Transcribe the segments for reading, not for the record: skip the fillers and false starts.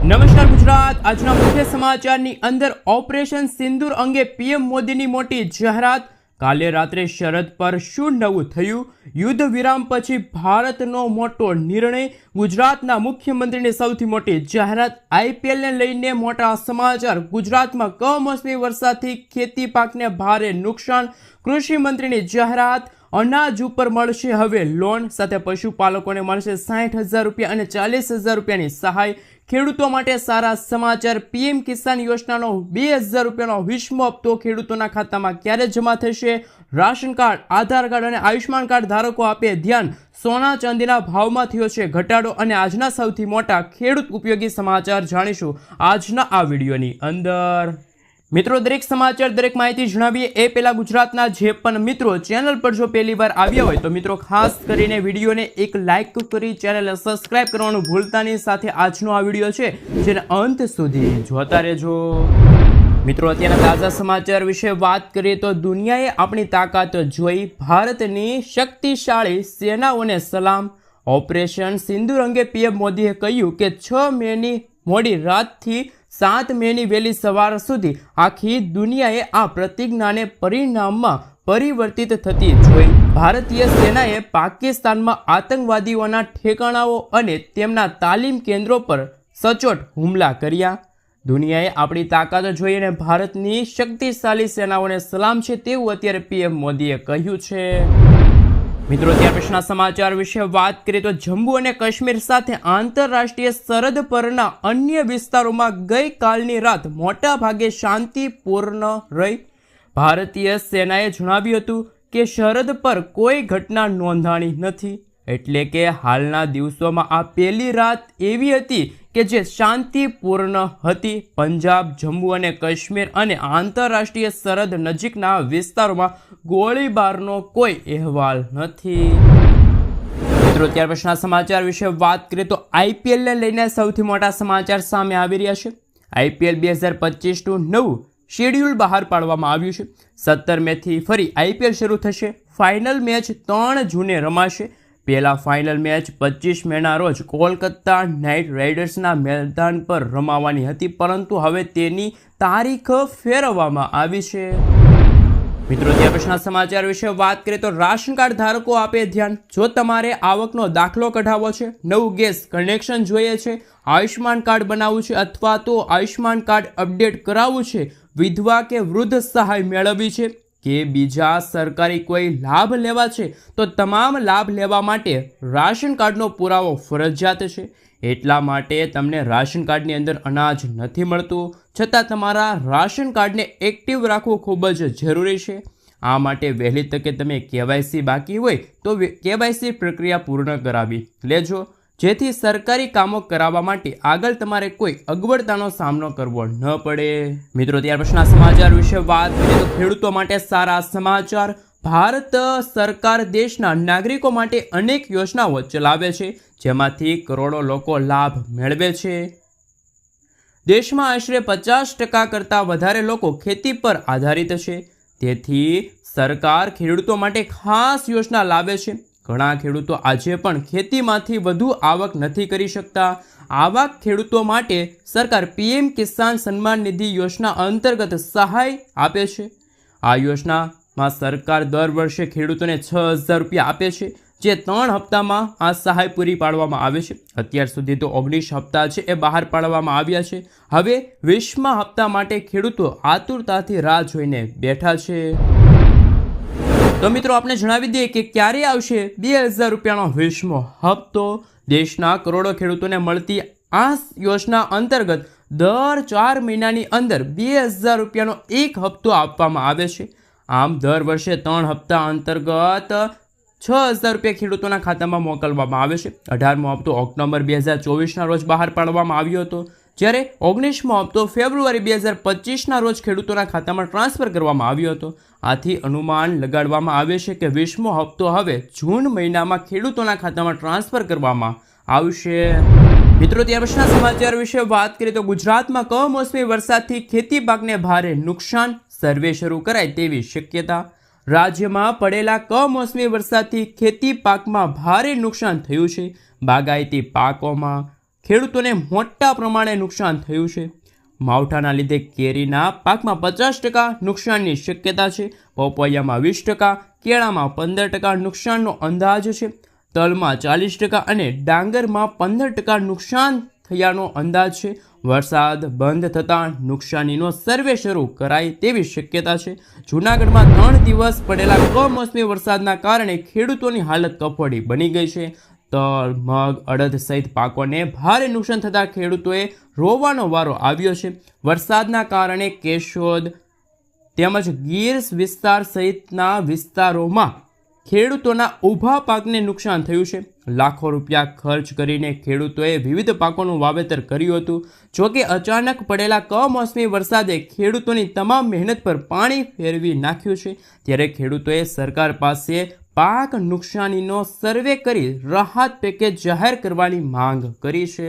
નમસ્કાર ગુજરાત। આજના મુખ્ય સમાચારની અંદર ઓપરેશન સિંદૂર અંગે પીએમ મોદીની મોટી જાહેરાત। કાલે રાત્રે શરદ પર શું નવું થયું? યુદ્ધ વિરામ પછી ભારતનો મોટો નિર્ણય। ગુજરાતના મુખ્યમંત્રીની સૌથી મોટી જાહેરાત। આઈપીએલને લઈને મોટા સમાચાર। ગુજરાતમાં કમોસમી વરસાદથી ખેતી પાકને ભારે નુકસાન। કૃષિ મંત્રીની જાહેરાત। અનાજ ઉપર મળશે હવે લોન, સાથે પશુપાલકોને મળશે 60,000 રૂપિયા અને 40,000 રૂપિયાની સહાય। ખેડૂતો માટે સારા સમાચાર। પીએમ કિસાન યોજનાનો 2,000 રૂપિયાનો 20મો હપ્તો ખેડૂતોના ખાતામાં ક્યારે જમા થશે? રાશન કાર્ડ, આધાર કાર્ડ અને આયુષ્માન કાર્ડ ધારકો આપે ધ્યાન। સોના ચાંદીના ભાવમાં થયો છે ઘટાડો અને આજના સૌથી મોટા ખેડૂત ઉપયોગી સમાચાર જાણીશું આજના આ વિડીયોની અંદર। મિત્રો, દરેક સમાચાર, દરેક માહિતી જણાવીએ એ પહેલા ગુજરાતના જે પણ મિત્રો ચેનલ પર જો પહેલી વાર આવ્યા હોય તો મિત્રો ખાસ કરીને વિડીયોને એક લાઇક કરી ચેનલને સબસ્ક્રાઇબ કરવાનું ભૂલતા નહીં। સાથે આજનો આ વિડીયો છે જેને અંત સુધી જોતા રહેજો। મિત્રો, અત્યારના તાજા સમાચાર વિશે વાત કરીએ તો દુનિયાએ આપણી તાકાત જોઈ, ભારતની શક્તિશાળી સેનાઓને સલામ। ઓપરેશન સિંદૂર અંગે પીએમ મોદીએ કહ્યું કે 6 મેની મોડી રાતથી 7 મેની વહેલી સવાર સુધી આખી દુનિયાએ આ પ્રતિજ્ઞાને પરિણામમાં પરિવર્તિત થતી જોઈ। ભારતીય સેનાએ પાકિસ્તાનમાં આતંકવાદીઓના ઠેકાણાઓ અને તેમના તાલીમ કેન્દ્રો પર સચોટ હુમલા કર્યા। દુનિયાએ આપણી તાકાત જોઈ અને ભારતની શક્તિશાળી સેનાઓને સલામ છે તેવું અત્યારે પીએમ મોદીએ કહ્યું છે। મિત્રો, ત્યાર પછીના સમાચાર વિશે વાત કરીએ તો જમ્મુ અને કાશ્મીર સાથે આંતરરાષ્ટ્રીય સરહદ પરના અન્ય વિસ્તારોમાં ગઈકાલની રાત મોટા ભાગે શાંતિપૂર્ણ રહી। ભારતીય સેનાએ જણાવ્યું હતું કે સરહદ પર કોઈ ઘટના નોંધાણી નથી, એટલે કે હાલના દિવસોમાં આ પહેલી રાત એવી હતી કે જે શાંતિપૂર્ણ હતી। પંજાબ, જમ્મુ અને કાશ્મીર અને આંતરરાષ્ટ્રીય સરહદ નજીકના વિસ્તારોમાં ગોળીબારનો કોઈ અહેવાલ નથી। મિત્રો, ત્યાર પછીના સમાચાર વિશે વાત કરીએ તો આઈપીએલને લઈને સૌથી મોટા સમાચાર સામે આવી રહ્યા છે। આઈપીએલ 2025નું નવું શેડ્યુલ બહાર પાડવામાં આવ્યું છે। 17 મેથી ફરી આઈપીએલ શરૂ થશે। ફાઇનલ મેચ 3 જૂને રમાશે। પહેલા ફાઇનલ મેચ 25 મેના રોજ કોલકાતા નાઇટ રાઇડર્સના મેદાન પર રમાવાની હતી, પરંતુ હવે તેની તારીખ ફેરવવામાં આવી છે। મિત્રો, ત્યાર પછીના સમાચાર વિશે વાત કરીએ તો રાશન કાર્ડ ધારકો આપે ધ્યાન। જો તમારે આવકનો દાખલો કઢાવવો છે, નવું ગેસ કનેક્શન જોઈએ છે, આયુષ્માન કાર્ડ બનાવવું છે અથવા તો આયુષ્માન કાર્ડ અપડેટ કરાવવું છે, વિધવા કે વૃદ્ધ સહાય મેળવવી છે કે બીજા સરકારી કોઈ લાભ લેવા છે, તો તમામ લાભ લેવા માટે રાશન કાર્ડનો પુરાવો ફરજિયાત છે। એટલા માટે તમને રાશન કાર્ડની અંદર અનાજ નથી મળતું, છતાં તમારા રાશન કાર્ડને એક્ટિવ રાખવું ખૂબ જ જરૂરી છે। આ માટે વહેલી તકે તમે કેવાયસી બાકી હોય તો કેવાયસી પ્રક્રિયા પૂર્ણ કરાવી લેજો, જેથી સરકારી કામો કરાવવા માટે આગળ તમારે કોઈ અગવડતાનો સામનો કરવો ન પડે। મિત્રો, ત્યાર પછીના સમાચાર વિશે વાત કરીએ તો ખેડૂતો માટે સારા સમાચાર। ભારત સરકાર દેશના નાગરિકો માટે અનેક યોજનાઓ ચલાવે છે, જેમાંથી કરોડો લોકો લાભ મેળવે છે। દેશમાં આશરે 50% કરતાં વધારે લોકો ખેતી પર આધારિત છે, તેથી સરકાર ખેડૂતો માટે ખાસ યોજના લાવે છે। ઘણા ખેડૂતો આજે પણ ખેતીમાંથી વધુ આવક નથી કરી શકતા। આવા ખેડૂતો માટે સરકાર પીએમ કિસાન સન્માન નિધિ યોજના અંતર્ગત સહાય આપે છે। આ યોજનામાં સરકાર દર વર્ષે ખેડૂતોને 6,000 રૂપિયા આપે છે, જે 3 હપ્તામાં આ સહાય પૂરી પાડવામાં આવે છે। અત્યાર સુધી તો 19 હપ્તા છે એ બહાર પાડવામાં આવ્યા છે। હવે 20મા હપ્તા માટે ખેડૂતો આતુરતાથી રાહ જોઈને બેઠા છે। તો મિત્રો, આપણે જણાવી દઈએ કે ક્યારે આવશે 2,000 રૂપિયાનો 20મો હપ્તો। દેશના કરોડો ખેડૂતોને મળતી આ યોજના અંતર્ગત દર 4 મહિનાની અંદર 2,000 રૂપિયાનો એક હપ્તો આપવામાં આવે છે। આમ દર વર્ષે 3 હપ્તા અંતર્ગત 6,000 રૂપિયા ખેડૂતોના ખાતામાં મોકલવામાં આવે છે। 18મો હપ્તો ઓક્ટોબર 2024ના રોજ બહાર પાડવામાં આવ્યો હતો, જ્યારે 19મો હપ્તો ફેબ્રુઆરી 2025ના રોજ ખેડૂતોના ખાતામાં ટ્રાન્સફર કરવામાં આવ્યો હતો। આથી અનુમાન લગાડવામાં આવે છે કે 20મો હપ્તો હવે જૂન મહિનામાં ખેડૂતોના ખાતામાં ટ્રાન્સફર કરવામાં આવશે। મિત્રો, ત્યાર પછીના સમાચાર વિશે વાત કરીએ તો ગુજરાતમાં કમોસમી વરસાદથી ખેતી પાકને ભારે નુકસાન, સર્વે શરૂ કરાય તેવી શક્યતા। રાજ્યમાં પડેલા કમોસમી વરસાદથી ખેતી પાકમાં ભારે નુકસાન થયું છે। બાગાયતી પાકોમાં ખેડૂતોને મોટા પ્રમાણે નુકસાન થયું છે. માવઠાના લીધે કેરીના પાકમાં 50% નુકસાનની શક્યતા છે. પપૈયામાં 20%, કેળામાં 15% નુકસાનનો અંદાજ છે. તલમાં 40% અને ડાંગરમાં 15% નુકસાન થયાનો અંદાજ છે. વરસાદ બંધ થતાં નુકસાનીનો સર્વે શરૂ કરાય તેવી શક્યતા છે. જૂનાગઢમાં 3 દિવસ પડેલા કમોસમી વરસાદના કારણે ખેડૂતોની હાલત કફોડી બની ગઈ છે. તલ, મગ, અડદ સહિત પાકોને ભારે નુકસાન થતાં ખેડૂતોએ રોવાનો વારો આવ્યો છે. વરસાદના કારણે કેશોદ તેમજ ગીર વિસ્તાર સહિતના વિસ્તારોમાં ખેડૂતોના ઊભા પાકને નુકસાન થયું છે. લાખો રૂપિયા ખર્ચ કરીને ખેડૂતોએ વિવિધ પાકોનું વાવેતર કર્યું હતું. જોકે અચાનક પડેલા કમોસમી વરસાદે ખેડૂતોની તમામ મહેનત પર પાણી ફેરવી નાખ્યું છે. ત્યારે ખેડૂતોએ સરકાર પાસે પાક નુકસાનીનો સર્વે કરી રાહત પેકેજ જાહેર કરવાની માંગ કરી છે.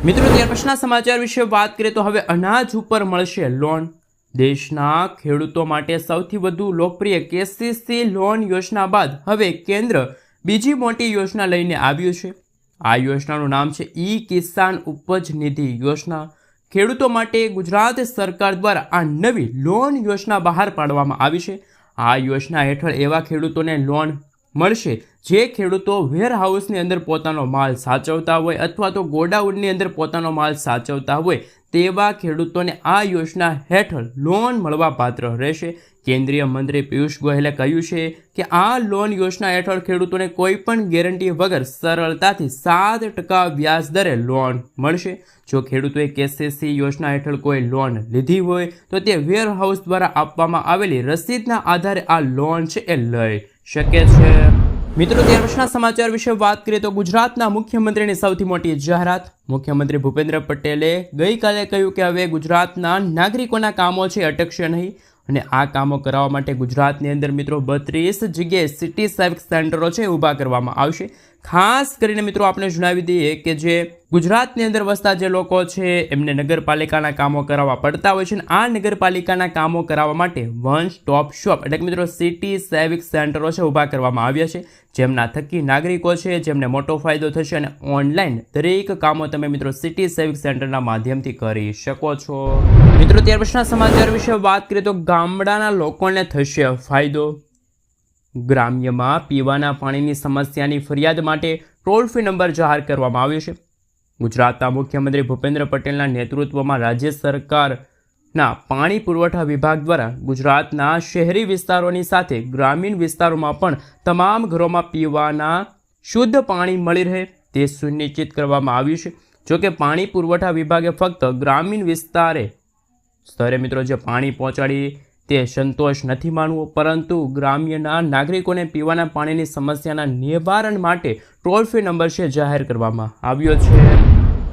મિત્રો, ત્યાર પછીના સમાચાર વિશે વાત કરીએ તો હવે અનાજ ઉપર મળશે લોન. દેશના ખેડૂતો માટે સૌથી વધુ લોકપ્રિય KCC લોન યોજના બાદ હવે કેન્દ્ર બીજી મોટી યોજના લઈને આવ્યું છે. આ યોજનાનું નામ છે કિસાન ઉપજ નિધિ યોજના. ખેડૂતો માટે ગુજરાત સરકાર દ્વારા આ નવી લોન યોજના બહાર પાડવામાં આવી છે. આ યોજના હેઠળ એવા ખેડૂતોને લોન મળશે જે ખેડૂતો વેરહાઉસની અંદર પોતાનો માલ સાચવતા હોય અથવા તો ગોડાઉનની અંદર પોતાનો માલ સાચવતા હોય તેવા ખેડૂતોને આ યોજના હેઠળ લોન મળવા પાત્ર રહેશે. કેન્દ્રીય મંત્રી પિયુષ ગોયલે કહ્યું છે કે આ લોન યોજના હેઠળ ખેડૂતોને કોઈ પણ ગેરંટી વગર સરળતાથી 7% વ્યાજ દરે લોન મળશે. જો ખેડૂતોએ KCC યોજના હેઠળ કોઈ લોન લીધી હોય તો તે વેરહાઉસ દ્વારા આપવામાં આવેલી રસીદના આધારે આ લોન છે એ લઈ શકે છે. મિત્રો, ત્યાર પછીના સમાચાર વિશે વાત કરીએ તો ગુજરાતના મુખ્યમંત્રીની સૌથી મોટી જાહેરાત. મુખ્યમંત્રી ભૂપેન્દ્ર પટેલે ગઈકાલે કહ્યું કે હવે ગુજરાતના નાગરિકોના કામો છે અટકશે નહીં અને આ કામો કરાવવા માટે ગુજરાતની અંદર મિત્રો 32 જગ્યાએ સિટી સર્વિસ સેન્ટરો છે ઊભા કરવામાં આવશે. ખાસ કરીને મિત્રો આપણે જણાવી દઈએ કે જે ગુજરાતની અંદર વસતા જે લોકો છે એમને નગરપાલિકાના કામો કરાવવા પડતા હોય છે અને આ નગરપાલિકાના કામો કરાવવા માટે વન સ્ટોપ શોપ એટલે કે મિત્રો સિટી સર્વિસ સેન્ટરો છે ઊભા કરવામાં આવ્યા છે. જેમના થકી નાગરિકો છે જેમને મોટો ફાયદો થશે અને ઓનલાઈન દરેક કામો તમે મિત્રો સિટી સર્વિસ સેન્ટરના માધ્યમથી કરી શકો છો. મિત્રો, ત્યાર પછીના સમાચાર વિશે વાત કરીએ તો ગામડાના લોકોને થશે ફાયદો. ગ્રામ્યમાં પીવાના પાણીની સમસ્યાની ફરિયાદ માટે ટોલ ફ્રી નંબર જાહેર કરવામાં આવ્યો છે. ગુજરાતના મુખ્યમંત્રી ભૂપેન્દ્ર પટેલના નેતૃત્વમાં રાજ્ય સરકારના પાણી પુરવઠા વિભાગ દ્વારા ગુજરાતના શહેરી વિસ્તારોની સાથે ગ્રામીણ વિસ્તારોમાં પણ તમામ ઘરોમાં પીવાના શુદ્ધ પાણી મળી રહે તે સુનિશ્ચિત કરવામાં આવ્યું છે. જોકે પાણી પુરવઠા વિભાગે ફક્ત ગ્રામીણ સ્તરે મિત્રો જે પાણી પહોંચાડી તે સંતોષ નથી માનવો, પરંતુ ગ્રામ્યના નાગરિકોને પીવાના પાણીની સમસ્યાના નિવારણ માટે ટોલ ફ્રી નંબર છે જાહેર કરવામાં આવ્યો છે.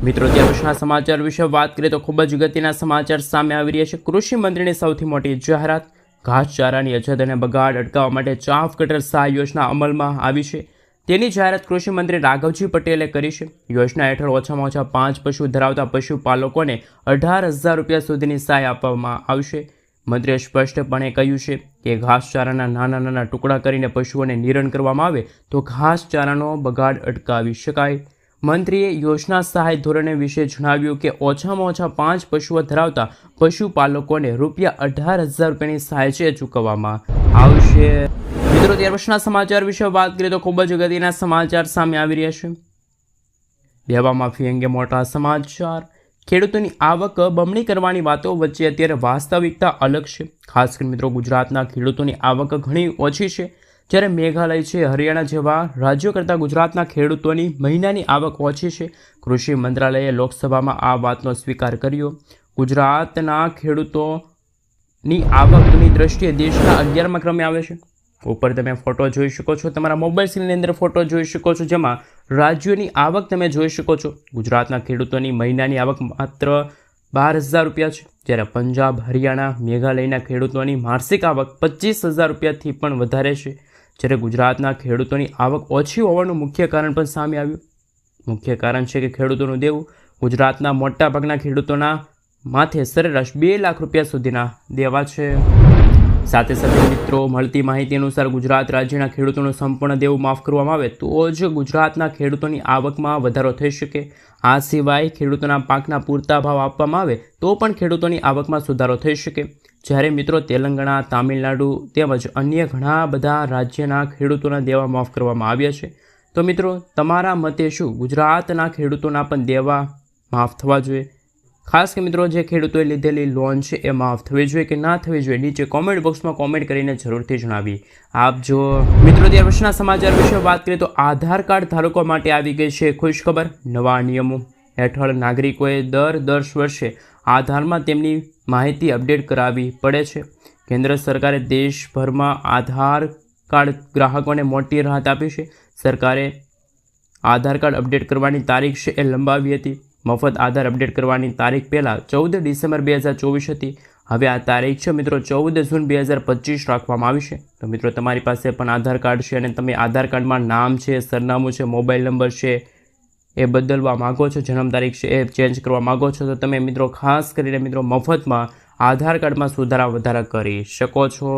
મિત્રો, ત્યાર પછીના સમાચાર વિશે વાત કરીએ તો ખૂબ જ અગત્યના સમાચાર સામે આવી રહ્યા છે. કૃષિ મંત્રીની સૌથી મોટી જાહેરાત. ઘાસચારાની અછત અને બગાડ અટકાવવા માટે ચાફ કટર સહાય યોજના અમલમાં આવી છે. તેની જાહેરાત કૃષિ મંત્રી રાઘવજી પટેલે કરી છે. યોજના હેઠળ ઓછામાં ઓછા 5 પશુ ધરાવતા પશુપાલકોને 18,000 રૂપિયા સુધીની સહાય આપવામાં આવશે. મંત્રીએ સ્પષ્ટપણે કહ્યું છે કે ઘાસચારાના નાના નાના ટુકડા કરીને પશુઓને નિરણ કરવામાં આવે તો ઘાસચારાનો બગાડ અટકાવી શકાય. મંત્રીએ યોજના સહાય ધોરણે વિશે જણાવ્યું કે ઓછામાં ઓછા 5 પશુઓ ધરાવતા પશુપાલકોને ₹18,000 રૂપિયાની સહાય છે ચૂકવવામાં આવશે. મિત્રો, ત્યાર પછીના સમાચાર વિશે વાત કરીએ તો ખૂબ જ અગત્યના સમાચાર સામે આવી રહ્યા છે. દેવા માફી અંગે મોટા સમાચાર. ખેડૂતોની આવક બમણી કરવાની વાતો વચ્ચે અત્યારે વાસ્તવિકતા અલગ છે. ખાસ કરીને મિત્રો ગુજરાતના ખેડૂતોની આવક ઘણી ઓછી છે. જ્યારે મેઘાલય છે, હરિયાણા જેવા રાજ્યો કરતાં ગુજરાતના ખેડૂતોની મહિનાની આવક ઓછી છે. કૃષિ મંત્રાલયે લોકસભામાં આ વાતનો સ્વીકાર કર્યો. ગુજરાતના ખેડૂતોની આવકની દ્રષ્ટિએ દેશના 11મા ક્રમે આવે છે. ઉપર તમે ફોટો જોઈ શકો છો, તમારા મોબાઈલ સ્ક્રીનની અંદર ફોટો જોઈ શકો છો, જેમાં રાજ્યોની આવક તમે જોઈ શકો છો. ગુજરાતના ખેડૂતોની મહિનાની આવક માત્ર 12,000 રૂપિયા છે, જ્યારે પંજાબ, હરિયાણા, મેઘાલયના ખેડૂતોની માસિક આવક 25,000 રૂપિયાથી પણ વધારે છે. જ્યારે ગુજરાતના ખેડૂતોની આવક ઓછી હોવાનું મુખ્ય કારણ પણ સામે આવ્યું. મુખ્ય કારણ છે કે ખેડૂતોનું દેવું. ગુજરાતના મોટાભાગના ખેડૂતોના માથે સરેરાશ 2 લાખ રૂપિયા સુધીના દેવા છે. સાથે સાથે મિત્રો મળતી માહિતી અનુસાર ગુજરાત રાજ્યના ખેડૂતોનું સંપૂર્ણ દેવું માફ કરવામાં આવે તો જ ગુજરાતના ખેડૂતોની આવકમાં વધારો થઈ શકે. આ સિવાય ખેડૂતોના પાકના પૂરતા ભાવ આપવામાં આવે તો પણ ખેડૂતોની આવકમાં સુધારો થઈ શકે. જ્યારે મિત્રો તેલંગાણા, તામિલનાડુ તેમજ અન્ય ઘણા બધા રાજ્યના ખેડૂતોના દેવા માફ કરવામાં આવ્યા છે. તો મિત્રો તમારા મતે શું ગુજરાતના ખેડૂતોના પણ દેવા માફ થવા જોઈએ? ખાસ કે મિત્રો જે ખેડૂતોએ લીધેલી લોન છે એ માફ થવી જોઈએ કે ના થવી જોઈએ, નીચે કોમેન્ટ બોક્સમાં કોમેન્ટ કરીને જરૂરથી જણાવી આપજો. મિત્રો ત્યાર પછીના સમાચાર વિશે વાત કરીએ તો આધાર કાર્ડ ધારકો માટે આવી ગઈ છે ખુશખબર. નવા નિયમો હેઠળ નાગરિકોએ દર 10 વર્ષે આધારમાં તેમની માહિતી અપડેટ કરાવવી પડે છે. કેન્દ્ર સરકારે દેશભરમાં આધાર કાર્ડ ગ્રાહકોને મોટી રાહત આપી છે. સરકારે આધાર કાર્ડ અપડેટ કરવાની તારીખ છે એ લંબાવી હતી. મફત આધાર અપડેટ કરવાની તારીખ પહેલાં 14 ડિસેમ્બર 2024 હતી. હવે આ તારીખ છે મિત્રો 14 જૂન 2025 રાખવામાં આવી છે. તો મિત્રો તમારી પાસે પણ આધાર કાર્ડ છે અને તમે આધાર કાર્ડમાં નામ છે, સરનામું છે, મોબાઈલ નંબર છે એ બદલવા માગો છો, જન્મ તારીખ છે એ ચેન્જ કરવા માગો છો, તો તમે મિત્રો ખાસ કરીને મિત્રો મફતમાં આધાર કાર્ડમાં સુધારા વધારા કરી શકો છો.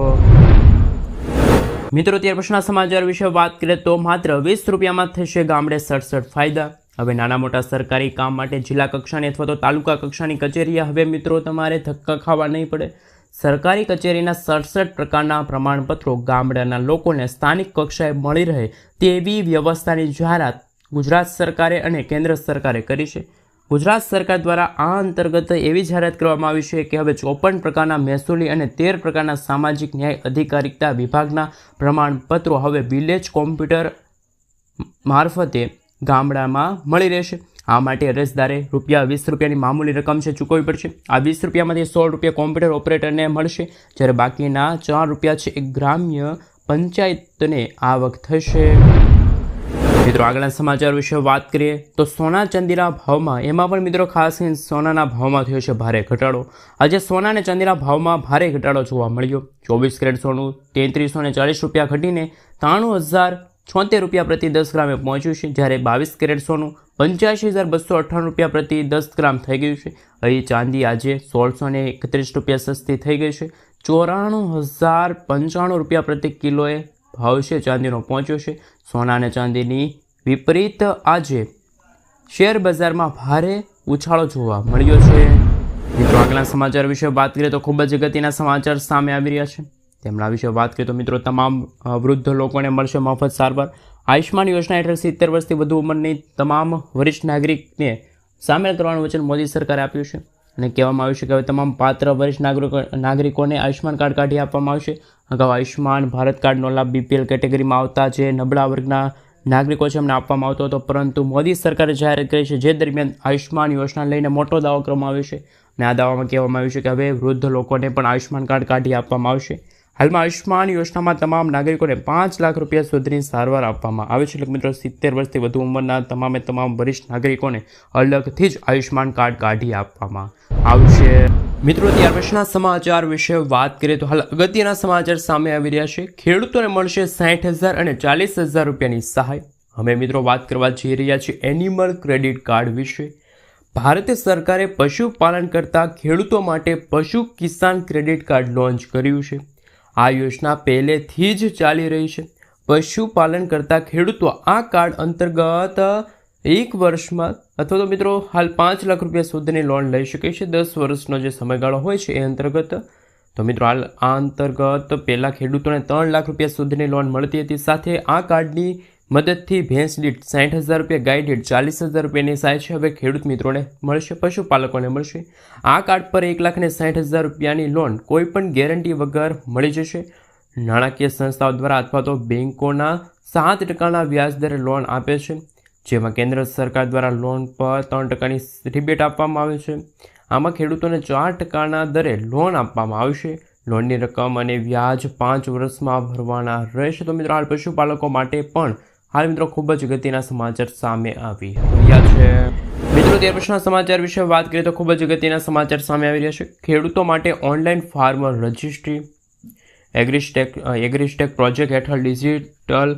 મિત્રો ત્યાર પછીના સમાચાર વિશે વાત કરીએ તો માત્ર 20 રૂપિયામાં થશે ગામડે 67 ફાયદા. હવે નાના મોટા સરકારી કામ માટે જિલ્લા કક્ષાની અથવા તો તાલુકા કક્ષાની કચેરીએ હવે મિત્રો તમારે ધક્કા ખાવા નહીં પડે. સરકારી કચેરીના 67 પ્રકારના પ્રમાણપત્રો ગામડાના લોકોને સ્થાનિક કક્ષાએ મળી રહે તેવી વ્યવસ્થાની જાહેરાત ગુજરાત સરકારે અને કેન્દ્ર સરકારે કરી છે. ગુજરાત સરકાર દ્વારા આ અંતર્ગત એવી જાહેરાત કરવામાં આવી છે કે હવે 54 પ્રકારના મહેસૂલી અને 13 પ્રકારના સામાજિક ન્યાય અધિકારિતા વિભાગના પ્રમાણપત્રો હવે વિલેજ કોમ્પ્યુટર મારફતે ગામડામાં મળી રહેશે. આ માટે અરજદારે ₹20 રૂપિયાની મામૂલી રકમ છે ચૂકવવી પડશે. આ 20 રૂપિયામાંથી 16 રૂપિયા કોમ્પ્યુટર ઓપરેટરને મળશે, જ્યારે બાકીના 4 રૂપિયા છે એ ગ્રામ્ય પંચાયતને આવક થશે. મિત્રો આગળના સમાચાર વિશે વાત કરીએ તો સોના ચાંદીના ભાવમાં એમાં પણ મિત્રો ખાસ કરીને સોનાના ભાવમાં થયો છે ભારે ઘટાડો. આજે સોના અને ચાંદીના ભાવમાં ભારે ઘટાડો જોવા મળ્યો. 24 કેરેટ સોનું 3340 રૂપિયા ઘટીને 93,076 રૂપિયા પ્રતિ 10 ગ્રામે પહોંચ્યું છે, જ્યારે 22 કેરેટ સોનું 85,298 રૂપિયા પ્રતિ 10 ગ્રામ થઈ ગયું છે. અહીં ચાંદી આજે 1631 રૂપિયા સસ્તી થઈ ગઈ છે. 94,095 રૂપિયા પ્રતિ કિલોએ ભાવ છે ચાંદીનો પહોંચ્યો છે. સોના અને ચાંદીની વિપરીત આજે શેર બજારમાં ભારે ઉછાળો જોવા મળ્યો છે. મિત્રો આગળના સમાચાર વિશે વાત કરીએ તો ખૂબ જ અગત્યના સમાચાર સામે આવી રહ્યા છે. તેમના વિશે વાત કરીએ તો મિત્રો તમામ વૃદ્ધ લોકોને મળશે મફત સારવાર. આયુષ્માન યોજના હેઠળ 70 વર્ષથી વધુ ઉંમરની તમામ વરિષ્ઠ નાગરિકને સામેલ કરવાનું વચન મોદી સરકારે આપ્યું છે અને કહેવામાં આવ્યું છે કે હવે તમામ પાત્ર વરિષ્ઠ નાગરિકોને આયુષ્માન કાર્ડ કાઢી આપવામાં આવશે. અગાઉ આયુષ્માન ભારત કાર્ડનો લાભ BPL કેટેગરીમાં આવતા જે નબળા વર્ગના નાગરિકો છે એમને આપવામાં આવતો હતો, પરંતુ મોદી સરકારે જાહેરાત કરી છે જે દરમિયાન આયુષ્માન યોજના લઈને મોટો દાવો કરવામાં આવ્યો છે અને આ દાવામાં કહેવામાં આવ્યું છે કે હવે વૃદ્ધ લોકોને પણ આયુષ્માન કાર્ડ કાઢી આપવામાં આવશે. હાલમાં આયુષ્માન યોજનામાં તમામ નાગરિકોને 5 લાખ રૂપિયા સુધીની સારવાર આપવામાં આવે છે. એટલે મિત્રો 70 વર્ષથી વધુ ઉંમરના તમામ વરિષ્ઠ નાગરિકોને અલગથી જ આયુષ્માન કાર્ડ કાઢી આપવામાં આવશે. મિત્રો ત્યાર પછીના સમાચાર વિશે વાત કરીએ તો હાલ અગત્યના સમાચાર સામે આવી રહ્યા છે. ખેડૂતોને મળશે 60,000 અને 40,000 રૂપિયાની સહાય. હવે મિત્રો વાત કરવા જઈ રહ્યા છીએ એનિમલ ક્રેડિટ કાર્ડ વિશે. ભારત સરકારે પશુપાલન કરતા ખેડૂતો માટે પશુ કિસાન ક્રેડિટ કાર્ડ લોન્ચ કર્યું છે. આ યોજના પહેલેથી જ ચાલી રહી છે. પશુપાલન કરતા ખેડૂતો આ કાર્ડ અંતર્ગત 1 વર્ષમાં અથવા તો મિત્રો હાલ 5 લાખ રૂપિયા સુધીની લોન લઈ શકે છે. 10 વર્ષનો જે સમયગાળો હોય છે એ અંતર્ગત. તો મિત્રો હાલ આ અંતર્ગત પહેલાં ખેડૂતોને 3 લાખ રૂપિયા સુધીની લોન મળતી હતી. સાથે આ કાર્ડની મદદથી ભેંસ દીઠ 60,000 રૂપિયા, ગાય દીઠ 40,000 રૂપિયાની સહાય છે હવે ખેડૂત મિત્રોને મળશે, પશુપાલકોને મળશે. આ કાર્ડ પર 1,60,000 રૂપિયાની લોન કોઈપણ ગેરંટી વગર મળી જશે. નાણાકીય સંસ્થાઓ દ્વારા અથવા તો બેંકોના 7% વ્યાજ દરે લોન આપે છે, જેમાં કેન્દ્ર સરકાર દ્વારા લોન પર 3% રિબેટ આપવામાં આવે છે. આમાં ખેડૂતોને 4% દરે લોન આપવામાં આવશે. લોનની રકમ અને વ્યાજ 5 વર્ષમાં ભરવાના રહેશે. તો મિત્રો હાલ પશુપાલકો માટે પણ હાલ મિત્રો ખૂબ જ અગત્યના સમાચાર સામે આવી રહ્યા છે. મિત્રો ત્યાર પછીના સમાચાર વિશે વાત કરીએ તો ખૂબ જ અગત્યના સમાચાર સામે આવી રહ્યા છે. ખેડૂતો માટે online farmer registry. AgriStack project હેઠળ ડિજિટલ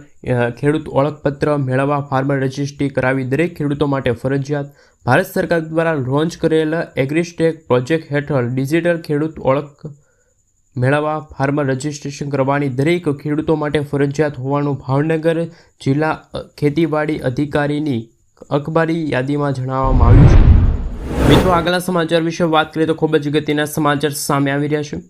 ખેડૂત ઓળખપત્ર મેળવવા ફાર્મર રજિસ્ટ્રી કરાવી દરેક ખેડૂતો માટે ફરજિયાત. ભારત સરકાર દ્વારા લોન્ચ કરેલ એગ્રીસ્ટેક પ્રોજેક્ટ હેઠળ ડિજિટલ ખેડૂત મેળવવા ફાર્મર રજિસ્ટ્રેશન કરવાની દરેક ખેડૂતો માટે ફરજિયાત હોવાનું ભાવનગર જિલ્લા ખેતીવાડી અધિકારીની અખબારી યાદીમાં જણાવવામાં આવ્યું છે। મિત્રો, આગળના સમાચાર વિશે વાત કરીએ તો ખૂબ જ અગત્યના સમાચાર સામે આવી રહ્યા છે।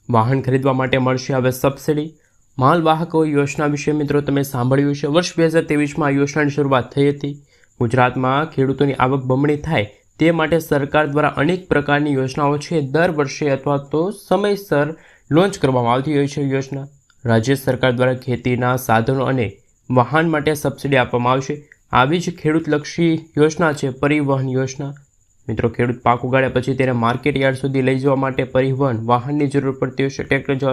વાહન ખરીદવા માટે મળશે હવે સબસિડી। માલવાહકો યોજના વિશે મિત્રો તમે સાંભળ્યું છે। વર્ષ 2023માં આ યોજનાની શરૂઆત થઈ હતી। ગુજરાતમાં ખેડૂતોની આવક બમણી થાય તે માટે સરકાર દ્વારા અનેક પ્રકારની યોજનાઓ છે દર વર્ષે અથવા તો સમયસર લોન્ચ કરવામાં આવતી હોય છે। યોજના રાજ્ય સરકાર દ્વારા ખેતીના સાધનો અને વાહન માટે સબસિડી આપવામાં આવશે। આવી જ ખેડૂતલક્ષી યોજના છે પરિવહન યોજના। મિત્રો, ખેડૂત પાક ઉગાડ્યા પછી તેને માર્કેટ યાર્ડ સુધી લઈ જવા માટે પરિવહન વાહનની જરૂર પડતી હોય છે। ટ્રેક્ટર